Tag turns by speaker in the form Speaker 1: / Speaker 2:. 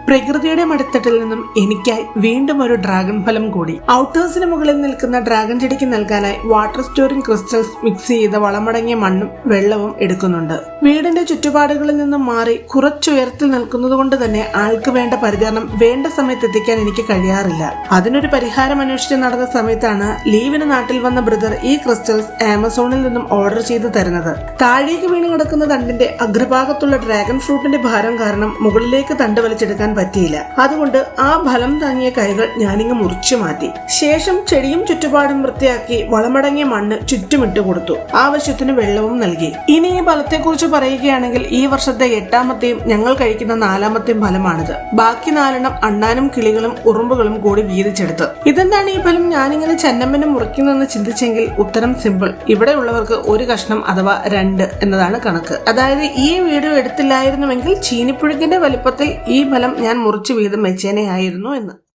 Speaker 1: പ്രകൃതിയുടെ മടിത്തട്ടിൽ നിന്നും എനിക്കായി വീണ്ടും ഒരു ഡ്രാഗൺ ഫലം കൂടി. ഔട്ടേഴ്സിന് മുകളിൽ നിൽക്കുന്ന ഡ്രാഗൺ ചെടിക്ക് നൽകാനായി വാട്ടർ സ്റ്റോറിംഗ് ക്രിസ്റ്റൽസ് മിക്സ് ചെയ്ത വളമടങ്ങിയ മണ്ണും വെള്ളവും എടുക്കുന്നുണ്ട്. വീടിന്റെ ചുറ്റുപാടുകളിൽ നിന്നും മാറി കുറച്ചുയരത്തിൽ നിൽക്കുന്നത് കൊണ്ട് തന്നെ ആൾക്ക് വേണ്ട പരിചരണം വേണ്ട സമയത്ത് എത്തിക്കാൻ എനിക്ക് കഴിയാറില്ല. അതിനൊരു പരിഹാരം അന്വേഷിച്ച് നടന്ന സമയത്താണ് ലീവിന് നാട്ടിൽ വന്ന ബ്രദർ ഈ ക്രിസ്റ്റൽസ് ആമസോണിൽ നിന്നും ഓർഡർ ചെയ്ത് തരുന്നത്. താഴേക്ക് വീണ് കിടക്കുന്ന തണ്ടിന്റെ അഗ്രഭാഗത്തുള്ള ഡ്രാഗൺ ഫ്രൂട്ടിന്റെ ഭാരം കാരണം മുകളിലേക്ക് തണ്ട് വലിച്ചെടുക്കാൻ പറ്റിയില്ല. അതുകൊണ്ട് ആ ഫലം താങ്ങിയ കൈകൾ ഞാനിങ്ങ് മുറിച്ചു മാറ്റി. ശേഷം ചെടിയും ചുറ്റുപാടും വൃത്തിയാക്കി വളമടങ്ങിയ മണ്ണ് ചുറ്റുമിട്ട് കൊടുത്തു. ആവശ്യത്തിന് വെള്ളവും നൽകി. ഇനി ഈ ഫലത്തെക്കുറിച്ച് പറയുകയാണെങ്കിൽ ഈ വർഷത്തെ 8ാമത്തെയും ഞങ്ങൾ കഴിക്കുന്ന 4ാമത്തെയും ഫലമാണിത്. ബാക്കി 4 അണ്ണാനും കിളികളും ഉറുമ്പുകളും കൂടി വീതിച്ചെടുത്ത്. ഇതെന്താണ് ഈ ഫലം ഞാനിങ്ങനെ ചെന്നമ്മനെ മുറിക്കുന്നതെന്ന് ചിന്തിച്ചെങ്കിൽ ഉത്തരം സിമ്പിൾ. ഇവിടെ ഉള്ളവർക്ക് ഒരു കഷ്ണം അഥവാ 2 എന്നതാണ് കണക്ക്. അതായത് ഈ വീഡിയോ എടുത്തില്ലായിരുന്നുവെങ്കിൽ ചീനിപ്പുഴുക്കിന്റെ വലിപ്പത്തിൽ ഈ ഫലം ഞാൻ മുറിച്ച് വീതം വെച്ചേനെയായിരുന്നു എന്ന്.